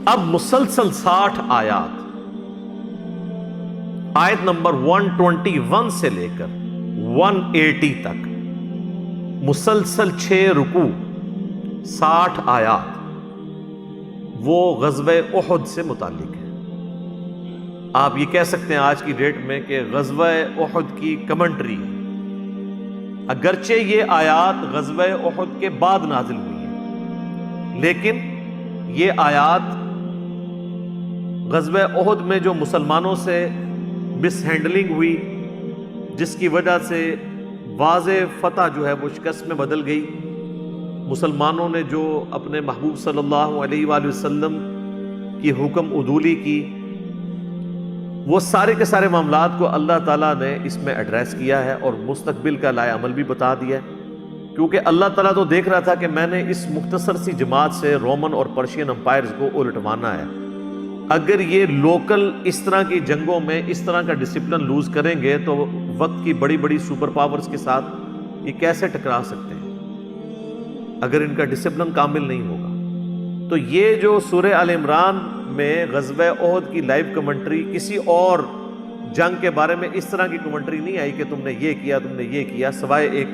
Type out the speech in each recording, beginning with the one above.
اب مسلسل 60 آیات، آیت نمبر 121 سے لے کر 180 تک مسلسل 6 رکوع، 60 آیات وہ غزوہ احد سے متعلق ہے۔ آپ یہ کہہ سکتے ہیں آج کی ڈیٹ میں کہ غزوہ احد کی کمنٹری ہے، اگرچہ یہ آیات غزوہ احد کے بعد نازل ہوئی ہیں، لیکن یہ آیات غزوہ احد میں جو مسلمانوں سے مس ہینڈلنگ ہوئی، جس کی وجہ سے واضح فتح جو ہے وہ شکست میں بدل گئی، مسلمانوں نے جو اپنے محبوب صلی اللہ علیہ وآلہ وسلم کی حکم عدولی کی، وہ سارے کے سارے معاملات کو اللہ تعالیٰ نے اس میں ایڈریس کیا ہے اور مستقبل کا لائے عمل بھی بتا دیا ہے، کیونکہ اللہ تعالیٰ تو دیکھ رہا تھا کہ میں نے اس مختصر سی جماعت سے رومن اور پرشین امپائرز کو الٹوانا ہے۔ اگر یہ لوکل اس طرح کی جنگوں میں اس طرح کا ڈسپلن لوز کریں گے تو وقت کی بڑی بڑی سپر پاورز کے ساتھ یہ کیسے ٹکرا سکتے ہیں اگر ان کا ڈسپلن کامل نہیں ہوگا۔ تو یہ جو سورہ آل عمران میں غزوہ احد کی لائیو کمنٹری، کسی اور جنگ کے بارے میں اس طرح کی کمنٹری نہیں آئی کہ تم نے یہ کیا، تم نے یہ کیا، سوائے ایک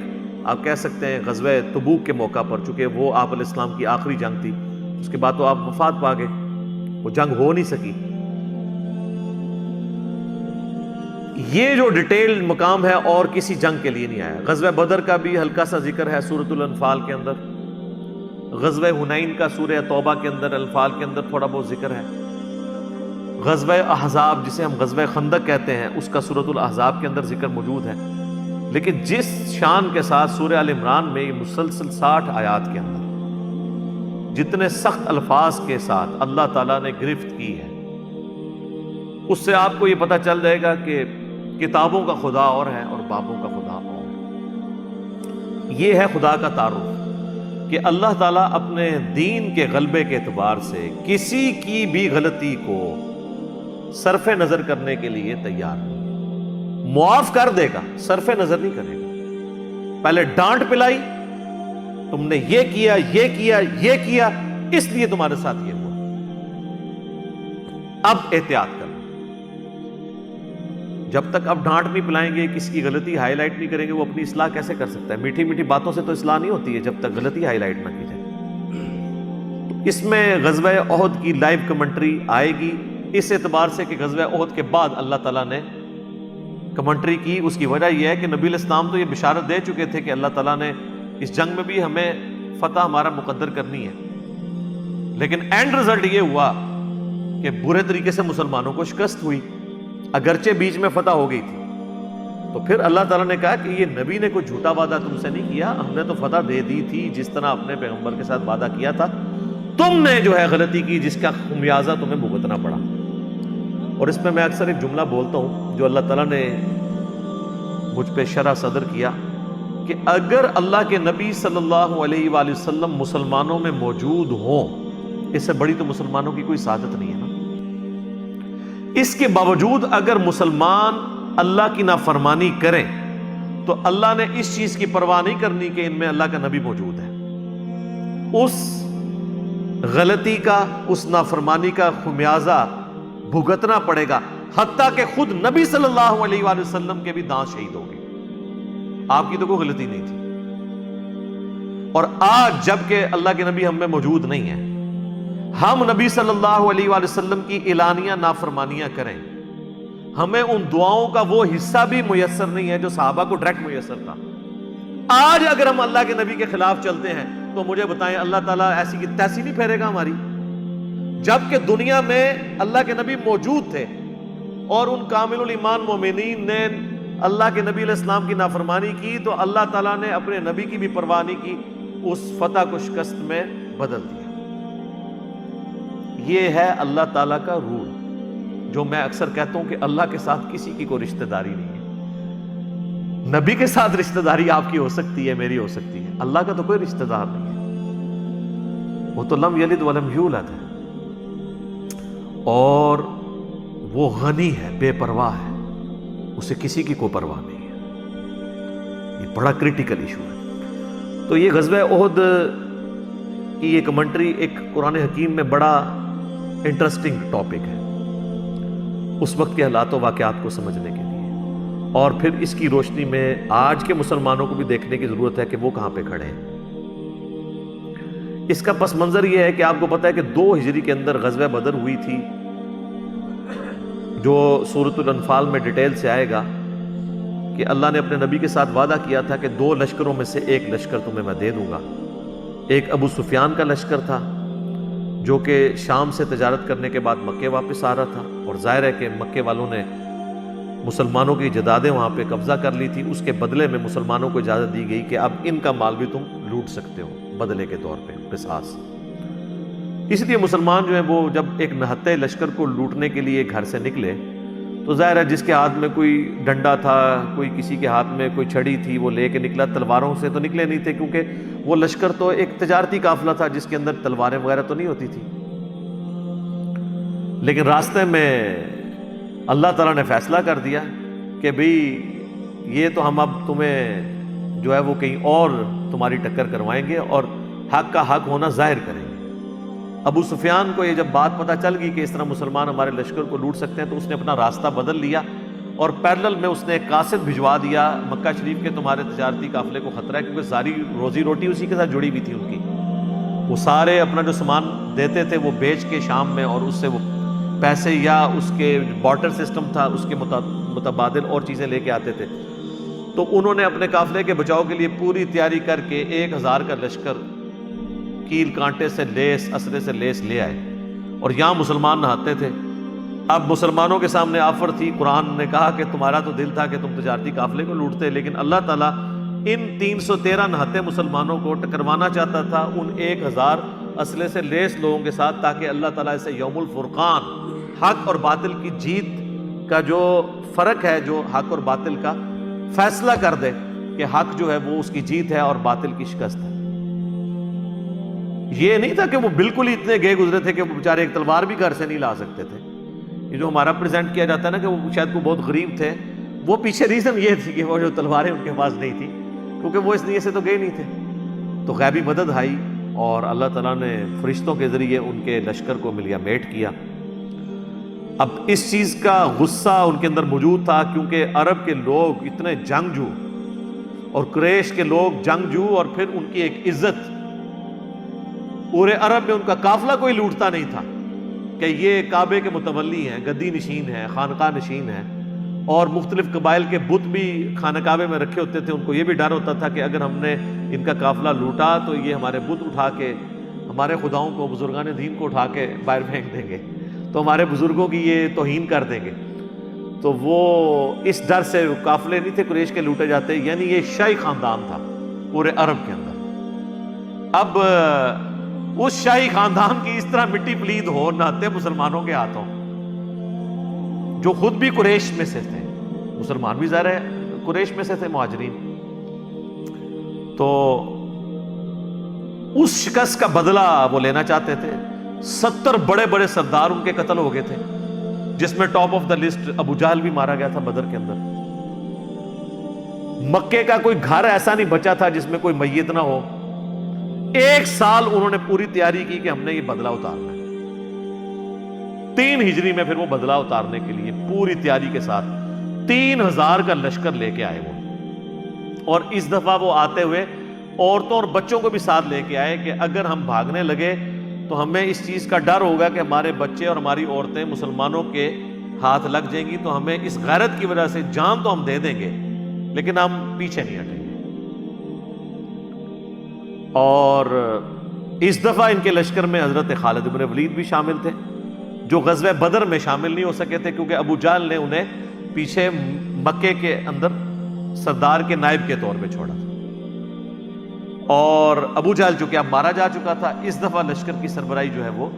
آپ کہہ سکتے ہیں غزوہ تبوک کے موقع پر، چونکہ وہ آپ علیہ السلام کی آخری جنگ تھی، اس کے بعد تو آپ وفات پا گئے، وہ جنگ ہو نہیں سکی۔ یہ جو ڈیٹیل مقام ہے اور کسی جنگ کے لیے نہیں آیا۔ غزوہ بدر کا بھی ہلکا سا ذکر ہے سورۃ الانفال کے اندر، غزوہ حنین کا سورہ توبہ کے اندر، انفال کے اندر تھوڑا بہت ذکر ہے، غزوہ احزاب جسے ہم غزوہ خندق کہتے ہیں اس کا سورۃ الاحزاب کے اندر ذکر موجود ہے، لیکن جس شان کے ساتھ سورہ آل عمران میں یہ مسلسل 60 آیات کے اندر جتنے سخت الفاظ کے ساتھ اللہ تعالیٰ نے گرفت کی ہے، اس سے آپ کو یہ پتہ چل جائے گا کہ کتابوں کا خدا اور ہے اور بابوں کا خدا اور ہے۔ یہ ہے خدا کا تعارف کہ اللہ تعالیٰ اپنے دین کے غلبے کے اعتبار سے کسی کی بھی غلطی کو صرف نظر کرنے کے لیے تیار نہیں، معاف کر دے گا، صرف نظر نہیں کرے گا۔ پہلے ڈانٹ پلائی، تم نے یہ کیا، یہ کیا، یہ کیا، اس لیے تمہارے ساتھ یہ ہوا، اب احتیاط کرنا۔ جب تک اب ڈانٹ نہیں پلائیں گے، کسی کی غلطی ہائی لائٹ نہیں کریں گے، وہ اپنی اصلاح کیسے کر سکتا ہے؟ میٹھی میٹھی باتوں سے تو اصلاح نہیں ہوتی ہے جب تک غلطی ہائی لائٹ نہ کی جائے۔ تو اس میں غزوہ احد کی لائیو کمنٹری آئے گی، اس اعتبار سے کہ غزوہ احد کے بعد اللہ تعالیٰ نے کمنٹری کی۔ اس کی وجہ یہ ہے کہ نبی علیہ السلام تو یہ بشارت دے چکے تھے کہ اللہ تعالیٰ نے اس جنگ میں بھی ہمیں فتح ہمارا مقدر کرنی ہے، لیکن اینڈ رزلٹ یہ ہوا کہ برے طریقے سے مسلمانوں کو شکست ہوئی، اگرچہ بیچ میں فتح ہو گئی تھی۔ تو پھر اللہ تعالیٰ نے کہا کہ یہ نبی نے کوئی جھوٹا وعدہ تم سے نہیں کیا، ہم نے تو فتح دے دی تھی جس طرح اپنے پیغمبر کے ساتھ وعدہ کیا تھا، تم نے جو ہے غلطی کی جس کا خمیازہ تمہیں بھگتنا پڑا۔ اور اس میں اکثر ایک جملہ بولتا ہوں جو اللہ تعالیٰ نے مجھ پہ شرح صدر کیا کہ اگر اللہ کے نبی صلی اللہ علیہ وآلہ وسلم مسلمانوں میں موجود ہوں، اس سے بڑی تو مسلمانوں کی کوئی سعادت نہیں ہے نا۔ اس کے باوجود اگر مسلمان اللہ کی نافرمانی کریں تو اللہ نے اس چیز کی پرواہ نہیں کرنی کہ ان میں اللہ کا نبی موجود ہے، اس غلطی کا، اس نافرمانی کا خمیازہ بھگتنا پڑے گا، حتیٰ کہ خود نبی صلی اللہ علیہ وآلہ وسلم کے بھی دانت شہید ہو گئے۔ آپ کی تو کوئی غلطی نہیں تھی، اور آج جب کہ اللہ کے نبی ہم میں موجود نہیں ہیں، ہم نبی صلی اللہ علیہ وآلہ وسلم کی اعلانیہ نافرمانیاں کریں، ہمیں ان دعاؤں کا وہ حصہ بھی میسر نہیں ہے جو صحابہ کو ڈائریکٹ میسر تھا۔ آج اگر ہم اللہ کے نبی کے خلاف چلتے ہیں تو مجھے بتائیں اللہ تعالیٰ ایسی کی تیسی نہیں پھیرے گا ہماری؟ جبکہ دنیا میں اللہ کے نبی موجود تھے اور ان کامل الایمان مومنین نے اللہ کے نبی علیہ السلام کی نافرمانی کی تو اللہ تعالیٰ نے اپنے نبی کی بھی پرواہ نہیں کی، اس فتح کو شکست میں بدل دیا۔ یہ ہے اللہ تعالیٰ کا رول، جو میں اکثر کہتا ہوں کہ اللہ کے ساتھ کسی کی کوئی رشتہ داری نہیں ہے۔ نبی کے ساتھ رشتہ داری آپ کی ہو سکتی ہے، میری ہو سکتی ہے، اللہ کا تو کوئی رشتہ دار نہیں ہے، وہ تو لم یلد ولم یولد ہے، اور وہ غنی ہے، بے پرواہ ہے، اسے کسی کی کوئی پرواہ نہیں ہے۔ یہ بڑا کریٹیکل ایشو ہے۔ تو یہ غزوہ احد کی یہ کمنٹری ایک قرآن حکیم میں بڑا انٹرسٹنگ ٹاپک ہے اس وقت کے حالات و واقعات کو سمجھنے کے لیے، اور پھر اس کی روشنی میں آج کے مسلمانوں کو بھی دیکھنے کی ضرورت ہے کہ وہ کہاں پہ کھڑے ہیں۔ اس کا پس منظر یہ ہے کہ آپ کو پتہ ہے کہ 2 ہجری کے اندر غزوہ بدر ہوئی تھی، جو سورۃ الانفال میں ڈیٹیل سے آئے گا کہ اللہ نے اپنے نبی کے ساتھ وعدہ کیا تھا کہ 2 لشکروں میں سے ایک لشکر تمہیں میں دے دوں گا۔ ایک ابو سفیان کا لشکر تھا جو کہ شام سے تجارت کرنے کے بعد مکے واپس آ رہا تھا، اور ظاہر ہے کہ مکے والوں نے مسلمانوں کی جدادیں وہاں پہ قبضہ کر لی تھی، اس کے بدلے میں مسلمانوں کو اجازت دی گئی کہ اب ان کا مال بھی تم لوٹ سکتے ہو بدلے کے طور پہ، قصاص۔ اس لیے مسلمان جو ہیں وہ جب ایک نہتے لشکر کو لوٹنے کے لیے گھر سے نکلے تو ظاہر ہے جس کے ہاتھ میں کوئی ڈنڈا تھا، کوئی کسی کے ہاتھ میں کوئی چھڑی تھی، وہ لے کے نکلا۔ تلواروں سے تو نکلے نہیں تھے کیونکہ وہ لشکر تو ایک تجارتی قافلہ تھا جس کے اندر تلواریں وغیرہ تو نہیں ہوتی تھی، لیکن راستے میں اللہ تعالیٰ نے فیصلہ کر دیا کہ بھئی یہ تو ہم اب تمہیں جو ہے وہ کہیں اور تمہاری ٹکر کروائیں گے اور حق کا حق ہونا ظاہر کریں گے۔ ابو سفیان کو یہ جب بات پتہ چل گئی کہ اس طرح مسلمان ہمارے لشکر کو لوٹ سکتے ہیں تو اس نے اپنا راستہ بدل لیا، اور پیرلل میں اس نے ایک قاصد بھجوا دیا مکہ شریف کے تمہارے تجارتی قافلے کو خطرہ ہے، کیونکہ ساری روزی روٹی اسی کے ساتھ جڑی ہوئی تھی ان کی۔ وہ سارے اپنا جو سامان دیتے تھے وہ بیچ کے شام میں، اور اس سے وہ پیسے یا اس کے بارٹر سسٹم تھا اس کے متبادل اور چیزیں لے کے آتے تھے۔ تو انہوں نے اپنے قافلے کے بچاؤ کے لیے پوری تیاری کر کے 1000 کا لشکر کیل کانٹے سے لیس، اسلحے سے لیس لے آئے، اور یہاں مسلمان نہاتے تھے۔ اب مسلمانوں کے سامنے آفر تھی، قرآن نے کہا کہ تمہارا تو دل تھا کہ تم تجارتی قافلے کو لوٹتے، لیکن اللہ تعالیٰ ان 313 نہتے مسلمانوں کو ٹکروانا چاہتا تھا ان 1000 اسلحے سے لیس لوگوں کے ساتھ، تاکہ اللہ تعالیٰ اسے یوم الفرقان، حق اور باطل کی جیت کا جو فرق ہے، جو حق اور باطل کا فیصلہ کر دے کہ حق جو ہے وہ اس کی جیت ہے اور باطل کی شکست ہے۔ یہ نہیں تھا کہ وہ بالکل ہی اتنے گئے گزرے تھے کہ وہ بیچارے ایک تلوار بھی گھر سے نہیں لا سکتے تھے۔ یہ جو ہمارا پریزنٹ کیا جاتا ہے نا کہ وہ شاید وہ بہت غریب تھے، وہ پیچھے ریزن یہ تھی کہ وہ جو تلواریں ان کے پاس نہیں تھی، کیونکہ وہ اس نیت سے تو گئے نہیں تھے۔ تو غیبی مدد آئی اور اللہ تعالیٰ نے فرشتوں کے ذریعے ان کے لشکر کو ملیا میٹ کیا۔ اب اس چیز کا غصہ ان کے اندر موجود تھا، کیونکہ عرب کے لوگ اتنے جنگجو اور قریش کے لوگ جنگجو، اور پھر ان کی ایک عزت، پورے عرب میں ان کا قافلہ کوئی لوٹتا نہیں تھا کہ یہ کعبے کے متولی ہیں، گدی نشین ہیں، خانقاہ نشین ہیں، اور مختلف قبائل کے بت بھی خانہ کعبے میں رکھے ہوتے تھے۔ ان کو یہ بھی ڈر ہوتا تھا کہ اگر ہم نے ان کا قافلہ لوٹا تو یہ ہمارے بت اٹھا کے، ہمارے خداؤں کو، بزرگان دین کو اٹھا کے باہر پھینک دیں گے، تو ہمارے بزرگوں کی یہ توہین کر دیں گے۔ تو وہ اس ڈر سے قافلے نہیں تھے قریش کے لوٹے جاتے، یعنی یہ شاہی خاندان تھا پورے عرب کے اندر۔ اب اس شاہی خاندان کی اس طرح مٹی پلید ہو نہتے مسلمانوں کے ہاتھوں، جو خود بھی قریش میں سے تھے، مسلمان بھی ظاہر ہے قریش میں سے تھے، مہاجرین، تو اس شکست کا بدلہ وہ لینا چاہتے تھے۔ 70 بڑے بڑے سردار ان کے قتل ہو گئے تھے، جس میں ٹاپ آف دا لسٹ ابو جہل بھی مارا گیا تھا بدر کے اندر۔ مکے کا کوئی گھر ایسا نہیں بچا تھا جس میں کوئی میت نہ ہو۔ 1 سال انہوں نے پوری تیاری کی کہ ہم نے یہ بدلہ اتارنا ہے۔ 3 ہجری میں پھر وہ بدلہ اتارنے کے لیے پوری تیاری کے ساتھ 3000 کا لشکر لے کے آئے وہ، اور اس دفعہ وہ آتے ہوئے عورتوں اور بچوں کو بھی ساتھ لے کے آئے کہ اگر ہم بھاگنے لگے تو ہمیں اس چیز کا ڈر ہوگا کہ ہمارے بچے اور ہماری عورتیں مسلمانوں کے ہاتھ لگ جائیں گی، تو ہمیں اس غیرت کی وجہ سے جان تو ہم دے دیں گے لیکن ہم پیچھے نہیں ہٹیں گے۔ اور اس دفعہ ان کے لشکر میں حضرت خالد بن ولید بھی شامل تھے، جو غزوہ بدر میں شامل نہیں ہو سکے تھے کیونکہ ابو جہل نے انہیں پیچھے مکے کے اندر سردار کے نائب کے طور پہ چھوڑا تھا، اور ابو جہل چونکہ اب مارا جا چکا تھا، اس دفعہ لشکر کی سربراہی جو ہے وہ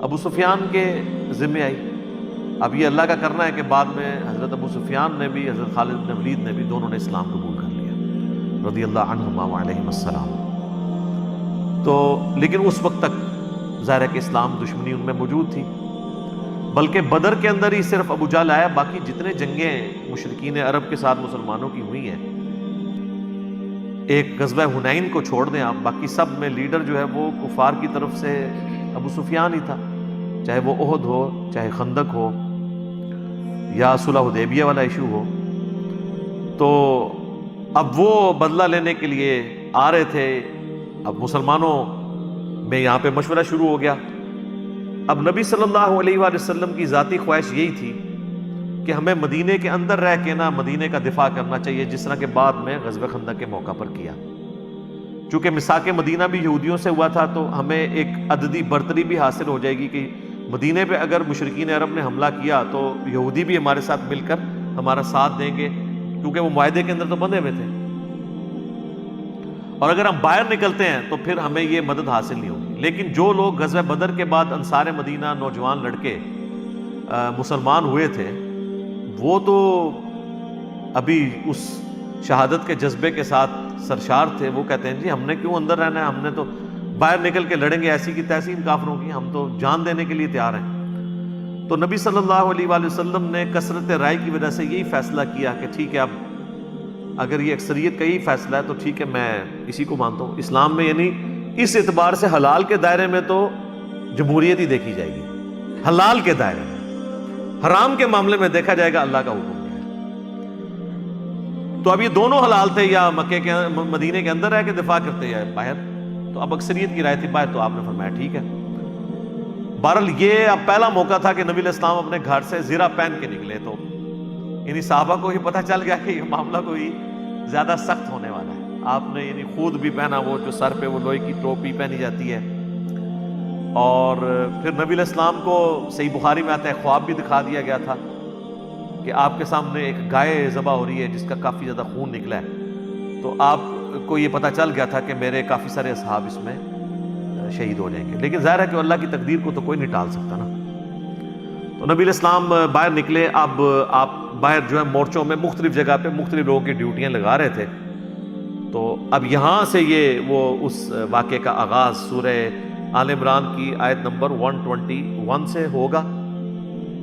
ابو سفیان کے ذمے آئی۔ اب یہ اللہ کا کرنا ہے کہ بعد میں حضرت ابو سفیان نے بھی، حضرت خالد بن ولید نے بھی، دونوں نے اسلام قبول کر لیا رضی اللہ عنہما وعلیہم السلام۔ تو لیکن اس وقت تک ظاہر ہے کہ اسلام دشمنی ان میں موجود تھی، بلکہ بدر کے اندر ہی صرف ابو جہل آیا، باقی جتنے جنگیں مشرکین عرب کے ساتھ مسلمانوں کی ہوئی ہیں، ایک غزوہ حنین کو چھوڑ دیں آپ، باقی سب میں لیڈر جو ہے وہ کفار کی طرف سے ابو سفیان ہی تھا، چاہے وہ احد ہو، چاہے خندق ہو، یا صلح حدیبیہ والا ایشو ہو، تو اب وہ بدلہ لینے کے لیے آ رہے تھے۔ اب مسلمانوں میں یہاں پہ مشورہ شروع ہو گیا۔ اب نبی صلی اللہ علیہ وآلہ وسلم کی ذاتی خواہش یہی تھی کہ ہمیں مدینے کے اندر رہ کے نا مدینے کا دفاع کرنا چاہیے، جس طرح کہ بعد میں غزوہ خندق کے موقع پر کیا۔ چونکہ میثاق مدینہ بھی یہودیوں سے ہوا تھا، تو ہمیں ایک عددی برتری بھی حاصل ہو جائے گی کہ مدینے پہ اگر مشرکین عرب نے حملہ کیا تو یہودی بھی ہمارے ساتھ مل کر ہمارا ساتھ دیں گے، کیونکہ وہ معاہدے کے اندر تو بندھے ہوئے تھے، اور اگر ہم باہر نکلتے ہیں تو پھر ہمیں یہ مدد حاصل نہیں ہوگی۔ لیکن جو لوگ غزوہ بدر کے بعد انصار مدینہ نوجوان لڑکے مسلمان ہوئے تھے، وہ تو ابھی اس شہادت کے جذبے کے ساتھ سرشار تھے۔ وہ کہتے ہیں جی ہم نے کیوں اندر رہنا ہے، ہم نے تو باہر نکل کے لڑیں گے ایسی کی تیسی ان کافروں کی، ہم تو جان دینے کے لیے تیار ہیں۔ تو نبی صلی اللہ علیہ وآلہ وسلم نے کثرت رائے کی وجہ سے یہی فیصلہ کیا کہ ٹھیک ہے، اب اگر یہ اکثریت کا یہی فیصلہ ہے تو ٹھیک ہے، میں اسی کو مانتا ہوں۔ اسلام میں یعنی اس اعتبار سے حلال کے دائرے میں تو جمہوریت ہی دیکھی جائے گی، حلال کے دائرے میں، حرام کے معاملے میں دیکھا جائے گا اللہ کا حکم کیا ہے۔ تو اب یہ دونوں حلال تھے، یا مکے کے مدینے کے اندر رہ کے دفاع کرتے یا باہر، تو اب اکثریت کی رائے تھی باہر، تو آپ نے فرمایا ٹھیک ہے۔ بہرحال یہ اب پہلا موقع تھا کہ نبی علیہ السلام اپنے گھر سے زرہ پہن کے نکلے، تو یعنی صحابہ کو ہی پتہ چل گیا کہ یہ معاملہ کوئی زیادہ سخت ہونے والا ہے۔ آپ نے یعنی خود بھی پہنا، وہ جو سر پہ وہ لوہے کی ٹوپی پہنی جاتی ہے، اور پھر نبی علیہ السلام کو صحیح بخاری میں آتا ہے خواب بھی دکھا دیا گیا تھا کہ آپ کے سامنے ایک گائے ذبح ہو رہی ہے جس کا کافی زیادہ خون نکلا ہے، تو آپ کو یہ پتہ چل گیا تھا کہ میرے کافی سارے اصحاب اس میں شہید ہو جائیں گے۔ لیکن ظاہر ہے کہ اللہ کی تقدیر کو تو کوئی نہیں ٹال سکتا نا۔ تو نبی علیہ السلام باہر نکلے۔ اب آپ باہر جو ہے مورچوں میں مختلف جگہ پہ مختلف لوگوں کی ڈیوٹیاں لگا رہے تھے۔ تو اب یہاں سے یہ وہ اس واقعے کا آغاز سورہ آل عمران کی آیت نمبر 121 سے ہوگا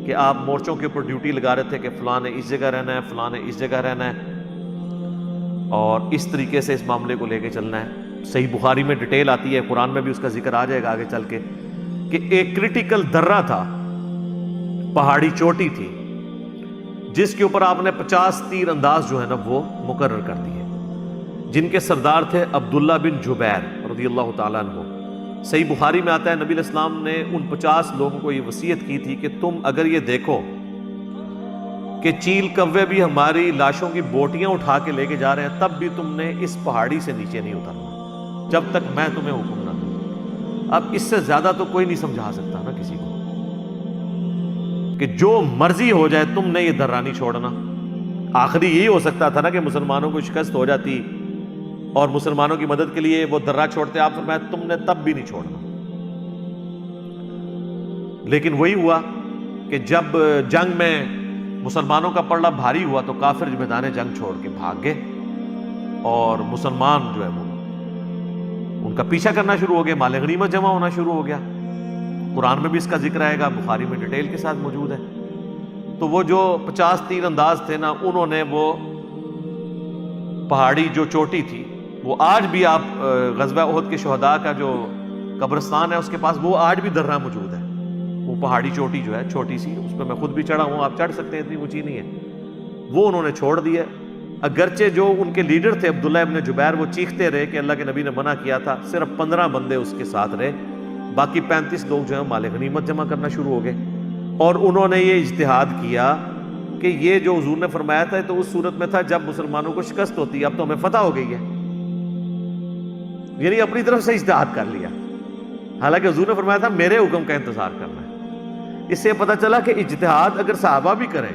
کہ آپ مورچوں کے اوپر ڈیوٹی لگا رہے تھے کہ فلاں نے اس جگہ رہنا ہے، فلاں نے اس جگہ رہنا ہے، اور اس طریقے سے اس معاملے کو لے کے چلنا ہے۔ صحیح بخاری میں ڈیٹیل آتی ہے، قرآن میں بھی اس کا ذکر آ جائے گا آگے چل کے، کہ ایک کرٹیکل درہ تھا، پہاڑی چوٹی تھی، جس کے اوپر آپ نے 50 تیر انداز جو ہے نا وہ مقرر کر دیے، جن کے سردار تھے عبداللہ بن جبیر رضی اللہ تعالیٰ عنہ۔ صحیح بخاری میں آتا ہے نبی علیہ السلام نے ان 50 لوگوں کو یہ وصیت کی تھی کہ تم اگر یہ دیکھو کہ چیل کوے بھی ہماری لاشوں کی بوٹیاں اٹھا کے لے کے جا رہے ہیں، تب بھی تم نے اس پہاڑی سے نیچے نہیں اترنا جب تک میں تمہیں حکم نہ دوں۔ اب اس سے زیادہ تو کوئی نہیں سمجھا سکتا نا کسی کو کہ جو مرضی ہو جائے تم نے یہ درہ نہیں چھوڑنا۔ آخری یہی ہو سکتا تھا نا کہ مسلمانوں کو شکست ہو جاتی اور مسلمانوں کی مدد کے لیے وہ درہ چھوڑتے، آپ فرمایا تم نے تب بھی نہیں چھوڑنا۔ لیکن وہی ہوا کہ جب جنگ میں مسلمانوں کا پلڑا بھاری ہوا تو کافر میدان جنگ چھوڑ کے بھاگ گئے، اور مسلمان جو ہے وہ ان کا پیچھا کرنا شروع ہو گئے، مال غنیمت جمع ہونا شروع ہو گیا۔ قرآن میں بھی اس کا ذکر آئے گا، بخاری میں ڈیٹیل کے ساتھ موجود ہے۔ تو وہ جو 50 تیر انداز تھے نا، انہوں نے وہ پہاڑی جو چوٹی تھی، وہ آج بھی آپ غزوہ احد کے شہداء کا جو قبرستان ہے اس کے پاس وہ آج بھی درہ موجود ہے۔ وہ پہاڑی چوٹی جو ہے چھوٹی سی، اس پہ میں خود بھی چڑھا ہوں، آپ چڑھ سکتے ہیں، اتنی اونچی نہیں ہے۔ وہ انہوں نے چھوڑ دیا، اگرچہ جو ان کے لیڈر تھے عبداللہ ابن جبیر وہ چیختے رہے کہ اللہ کے نبی نے منع کیا تھا، صرف 15 بندے اس کے ساتھ رہے، باقی 35 لوگ جو ہیں مال غنیمت جمع کرنا شروع ہو گئے۔ اور انہوں نے یہ اجتہاد کیا کہ یہ جو حضور نے فرمایا تھا تو اس صورت میں تھا جب مسلمانوں کو شکست ہوتی ہے، اب تو ہمیں فتح ہو گئی ہے، یعنی اپنی طرف سے اجتہاد کر لیا، حالانکہ حضور نے فرمایا تھا میرے حکم کا انتظار کرنا ہے۔ اس سے پتہ چلا کہ اجتہاد اگر صحابہ بھی کریں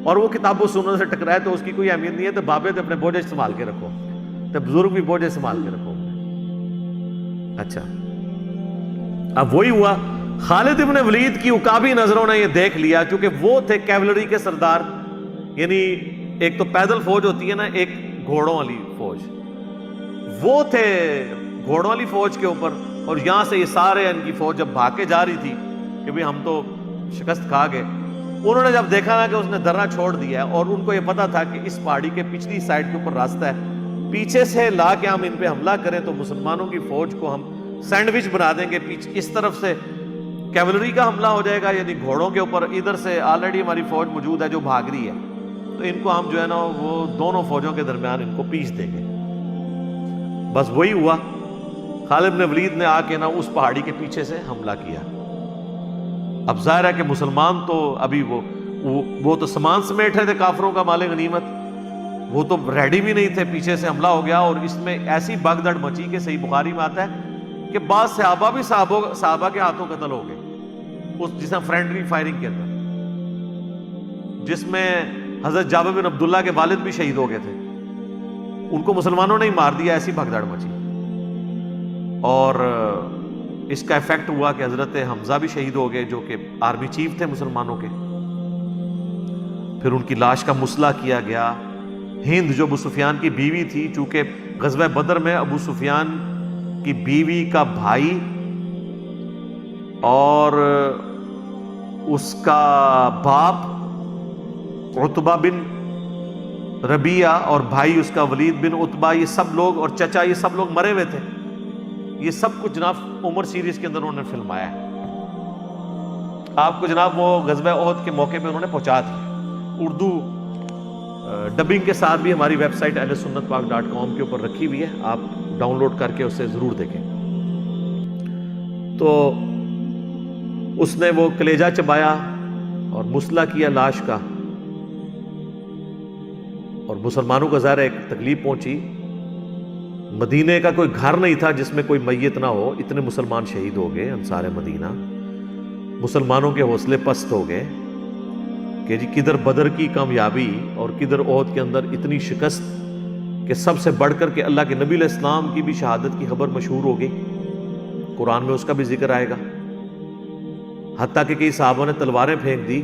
اور وہ کتاب و سنت سے ٹکرائے تو اس کی کوئی اہمیت نہیں ہے، تو بابے تو اپنے بوجھ سنبھال کے رکھو، تو بزرگ بھی بوجھ سنبھال کے رکھو۔ اچھا، اب وہی ہوا، خالد ابن ولید کی عقابی نظروں نے یہ دیکھ لیا، کیونکہ وہ تھے کیولری کے سردار، یعنی ایک تو پیدل فوج ہوتی ہے نا، ایک گھوڑوں والی فوج، وہ تھے گھوڑوں والی فوج کے اوپر، اور یہاں سے یہ سارے ان کی فوج جب بھاگ کے جا رہی تھی کہ بھئی ہم تو شکست کھا گئے، انہوں نے جب دیکھا نا کہ اس نے درہ چھوڑ دیا ہے، اور ان کو یہ پتا تھا کہ اس پہاڑی کے پچھلی سائڈ کے اوپر راستہ ہے، پیچھے سے لا کے ہم ان پہ حملہ کریں تو مسلمانوں کی فوج کو ہم سینڈوچ بنا دیں گے، اس طرف سے کیولری کا حملہ ہو جائے گا، یعنی گھوڑوں کے اوپر، ادھر سے آلریڈی ہماری فوج موجود ہے جو بھاگ رہی ہے، تو ان کو ہم جو ہے نا وہ دونوں فوجوں کے درمیان ان کو پیس دیں گے۔ بس وہی ہوا، خالد بن ولید نے آ کے نا اس پہاڑی کے پیچھے سے حملہ کیا۔ اب ظاہر ہے کہ مسلمان تو ابھی وہ تو سامان سمیٹ رہے تھے کافروں کا مال غنیمت، وہ تو ریڈی بھی نہیں تھے، پیچھے سے حملہ ہو گیا، اور اس میں ایسی بھگدڑ مچی کہ صحیح بخاری میں آتا ہے کہ بعض صحابہ بھی صحابہ کے ہاتھوں قتل ہو گئے اس جس میں فرینڈلی فائرنگ کے اندر، جس میں حضرت جابر بن عبداللہ کے والد بھی شہید ہو گئے تھے، ان کو مسلمانوں نے ہی مار دیا، ایسی بھگدڑ مچی۔ اور اس کا ایفیکٹ ہوا کہ حضرت حمزہ بھی شہید ہو گئے جو کہ آرمی چیف تھے مسلمانوں کے۔ پھر ان کی لاش کا مسئلہ کیا گیا۔ ہند جو ابو سفیان کی بیوی تھی، چونکہ غزوہ بدر میں ابو سفیان کی بیوی کا بھائی اور اس کا باپ عتبہ بن ربیعہ اور بھائی اس کا ولید بن عتبہ، یہ سب لوگ، اور چچا، یہ سب لوگ مرے ہوئے تھے۔ یہ سب کچھ جناب عمر سیریز کے اندر انہوں نے فلمایا ہے، آپ کو جناب وہ غزوہ احد کے موقع پہ انہوں نے پہنچا دیا۔ اردو ڈبنگ کے ساتھ بھی ہماری ویب سائٹ ahlsunnatpak.com کے اوپر رکھی ہوئی ہے، آپ ڈاؤن لوڈ کر کے اسے ضرور دیکھیں۔ تو اس نے وہ کلیجہ چبایا اور مسئلہ کیا لاش کا، اور مسلمانوں کو ظاہر ایک تکلیف پہنچی۔ مدینے کا کوئی گھر نہیں تھا جس میں کوئی میت نہ ہو، اتنے مسلمان شہید ہو گئے انصار مدینہ۔ مسلمانوں کے حوصلے پست ہو گئے کہ جی کدھر بدر کی کامیابی اور کدھر احد کے اندر اتنی شکست، کہ سب سے بڑھ کر کے اللہ کے نبی علیہ السلام کی بھی شہادت کی خبر مشہور ہو گئی، قرآن میں اس کا بھی ذکر آئے گا۔ حتیٰ کہ کئی صحابوں نے تلواریں پھینک دی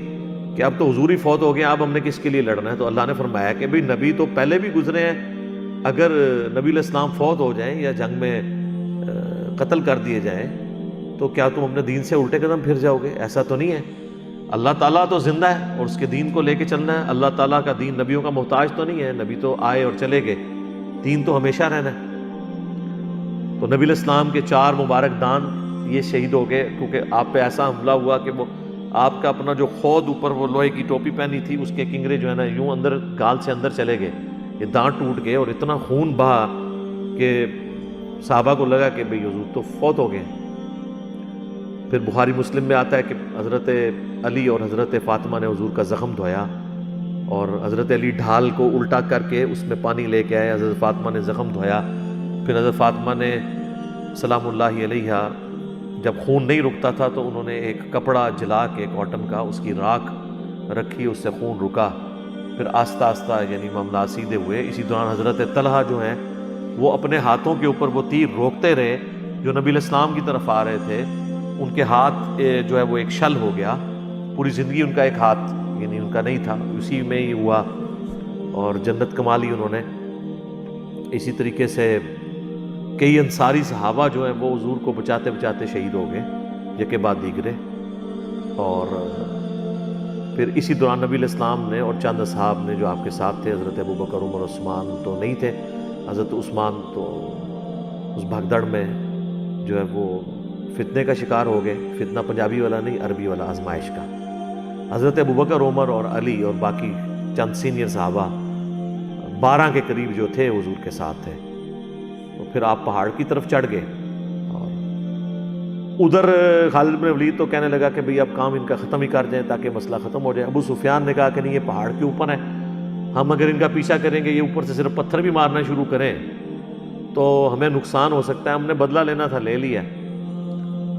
کہ اب تو حضور ہی فوت ہو گئے، اب ہم نے کس کے لیے لڑنا ہے؟ تو اللہ نے فرمایا کہ بھئی نبی تو پہلے بھی گزرے ہیں، اگر نبی علیہ السلام فوت ہو جائیں یا جنگ میں قتل کر دیے جائیں تو کیا تم اپنے دین سے الٹے قدم پھر جاؤ گے؟ ایسا تو نہیں ہے، اللہ تعالیٰ تو زندہ ہے اور اس کے دین کو لے کے چلنا ہے۔ اللہ تعالیٰ کا دین نبیوں کا محتاج تو نہیں ہے، نبی تو آئے اور چلے گئے، دین تو ہمیشہ رہنا ہے۔ تو نبی علیہ السلام کے 4 مبارک دان یہ شہید ہو گئے، کیونکہ آپ پہ ایسا حملہ ہوا کہ وہ آپ کا اپنا جو خود اوپر وہ لوہے کی ٹوپی پہنی تھی، اس کے کنگرے جو ہے نا یوں اندر گال سے اندر چلے گئے، یہ دانت ٹوٹ گئے، اور اتنا خون بہا کہ صحابہ کو لگا کہ بھئی حضور تو فوت ہو گئے۔ پھر بخاری مسلم میں آتا ہے کہ حضرت علی اور حضرت فاطمہ نے حضور کا زخم دھویا، اور حضرت علی ڈھال کو الٹا کر کے اس میں پانی لے کے آئے، حضرت فاطمہ نے زخم دھویا، پھر حضرت فاطمہ نے سلام اللہ علیہا جب خون نہیں رکتا تھا تو انہوں نے ایک کپڑا جلا کے کاٹن کا اس کی راکھ رکھی، اس سے خون رکا، پھر آہستہ آہستہ یعنی معاملات سیدھے ہوئے۔ اسی دوران حضرت طلحہ جو ہیں وہ اپنے ہاتھوں کے اوپر وہ تیر روکتے رہے جو نبی علیہ السلام کی طرف آ رہے تھے، ان کے ہاتھ جو ہے وہ ایک شل ہو گیا، پوری زندگی ان کا ایک ہاتھ یعنی ان کا نہیں تھا، اسی میں ہی ہوا اور جنت کما لی انہوں نے۔ اسی طریقے سے کئی انصاری صحابہ جو ہیں وہ حضور کو بچاتے بچاتے شہید ہو گئے یکے بعد دیگرے۔ اور پھر اسی دوران نبی علیہ السلام نے اور چند اصحاب نے جو آپ کے ساتھ تھے، حضرت ابوبکر، عمر، عثمان تو نہیں تھے، حضرت عثمان تو اس بھگدڑ میں جو ہے وہ فتنے کا شکار ہو گئے، فتنہ پنجابی والا نہیں، عربی والا، آزمائش کا۔ حضرت ابوبکر، عمر اور علی اور باقی چند سینئر صحابہ 12 کے قریب جو تھے حضور کے ساتھ تھے۔ تو پھر آپ پہاڑ کی طرف چڑھ گئے، اور ادھر خالد بن ولید تو کہنے لگا کہ بھئی اب کام ان کا ختم ہی کر جائیں تاکہ مسئلہ ختم ہو جائے۔ ابو سفیان نے کہا کہ نہیں، یہ پہاڑ کے اوپر ہے، ہم اگر ان کا پیچھا کریں گے، یہ اوپر سے صرف پتھر بھی مارنا شروع کریں تو ہمیں نقصان ہو سکتا ہے، ہم نے بدلہ لینا تھا، لے لیا۔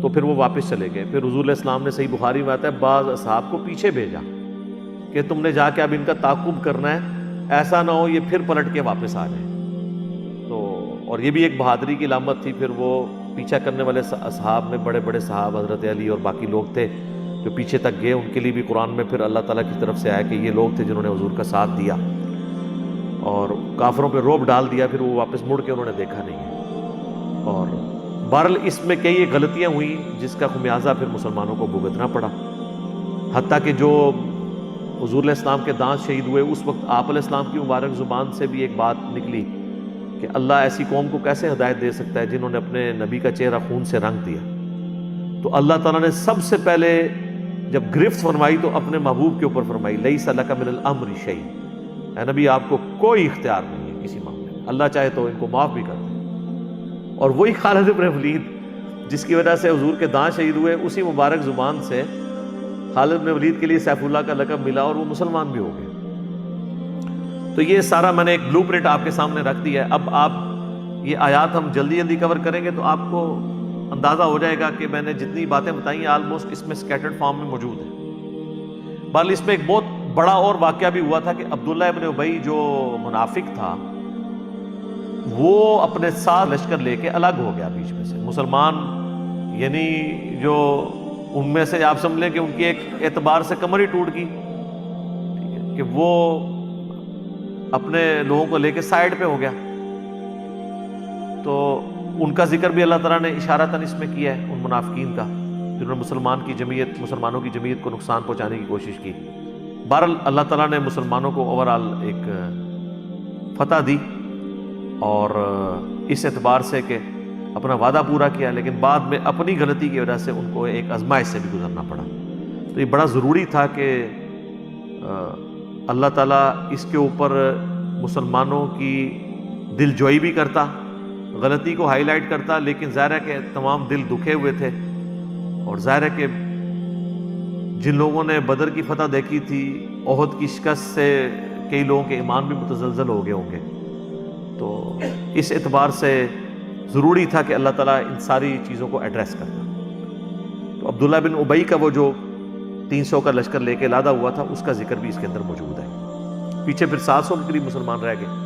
تو پھر وہ واپس چلے گئے۔ پھر حضور علیہ السلام نے صحیح بخاری میں آتا ہے بعض اصحاب کو پیچھے بھیجا کہ تم نے جا کے اب ان کا تعاقب کرنا ہے، ایسا نہ ہو یہ پھر پلٹ کے واپس آ جائیں۔ تو اور یہ بھی ایک بہادری کی علامت تھی۔ پھر وہ پیچھا کرنے والے اصحاب میں بڑے بڑے صحاب حضرت علی اور باقی لوگ تھے جو پیچھے تک گئے، ان کے لیے بھی قرآن میں پھر اللہ تعالیٰ کی طرف سے آیا کہ یہ لوگ تھے جنہوں نے حضور کا ساتھ دیا اور کافروں پہ رعب ڈال دیا، پھر وہ واپس مڑ کے انہوں نے دیکھا نہیں ہے۔ اور بہرحال اس میں کئی غلطیاں ہوئیں جس کا خمیازہ پھر مسلمانوں کو بھگتنا پڑا، حتیٰ کہ جو حضور علیہ السلام کے دانت شہید ہوئے اس وقت آپ علیہ السلام کی مبارک زبان سے بھی ایک بات نکلی کہ اللہ ایسی قوم کو کیسے ہدایت دے سکتا ہے جنہوں نے اپنے نبی کا چہرہ خون سے رنگ دیا۔ تو اللہ تعالیٰ نے سب سے پہلے جب گرفت فرمائی تو اپنے محبوب کے اوپر فرمائی لیس لک من الامر شیء، اے نبی آپ کو کوئی اختیار نہیں ہے کسی معاملے میں، اللہ چاہے تو ان کو معاف بھی کر دے۔ اور وہی خالد بن ولید جس کی وجہ سے حضور کے داں شہید ہوئے، اسی مبارک زبان سے خالد بن ولید کے لیے سیف اللہ کا لقب ملا اور وہ مسلمان بھی ہو گئے۔ تو یہ سارا میں نے ایک بلو پرنٹ آپ کے سامنے رکھ دیا ہے۔ اب آپ یہ آیات ہم جلدی جلدی کور کریں گے تو آپ کو اندازہ ہو جائے گا کہ میں نے جتنی باتیں بتائی ہیں آلموسٹ اس میں سکیٹرڈ فارم میں موجود ہیں۔ بہرحال اس میں ایک بہت بڑا اور واقعہ بھی ہوا تھا کہ عبداللہ ابن ابی جو منافق تھا وہ اپنے ساتھ لشکر لے کے الگ ہو گیا بیچ میں سے۔ مسلمان یعنی جو ان میں سے آپ سمجھ لیں کہ ان کی ایک اعتبار سے کمر ہی ٹوٹ گئی، ٹھیک ہے، کہ وہ اپنے لوگوں کو لے کے سائیڈ پہ ہو گیا۔ تو ان کا ذکر بھی اللہ تعالیٰ نے اشارتاً اس میں کیا ہے، ان منافقین کا جنہوں نے مسلمانوں کی جمعیت کو نقصان پہنچانے کی کوشش کی۔ بہرحال اللہ تعالیٰ نے مسلمانوں کو اوورآل ایک فتح دی اور اس اعتبار سے کہ اپنا وعدہ پورا کیا، لیکن بعد میں اپنی غلطی کی وجہ سے ان کو ایک آزمائش سے بھی گزرنا پڑا۔ تو یہ بڑا ضروری تھا کہ اللہ تعالیٰ اس کے اوپر مسلمانوں کی دل جوئی بھی کرتا، غلطی کو ہائی لائٹ کرتا، لیکن ظاہر ہے کہ تمام دل دکھے ہوئے تھے، اور ظاہر ہے کہ جن لوگوں نے بدر کی فتح دیکھی تھی، احد کی شکست سے کئی لوگوں کے ایمان بھی متزلزل ہو گئے ہوں گے۔ تو اس اعتبار سے ضروری تھا کہ اللہ تعالیٰ ان ساری چیزوں کو ایڈریس کرتا۔ تو عبداللہ بن ابی کا وہ جو 300 کا لشکر لے کے لادہ ہوا تھا، اس کا ذکر بھی اس کے اندر موجود ہے۔ پیچھے پھر 700 کے قریب مسلمان رہ گئے۔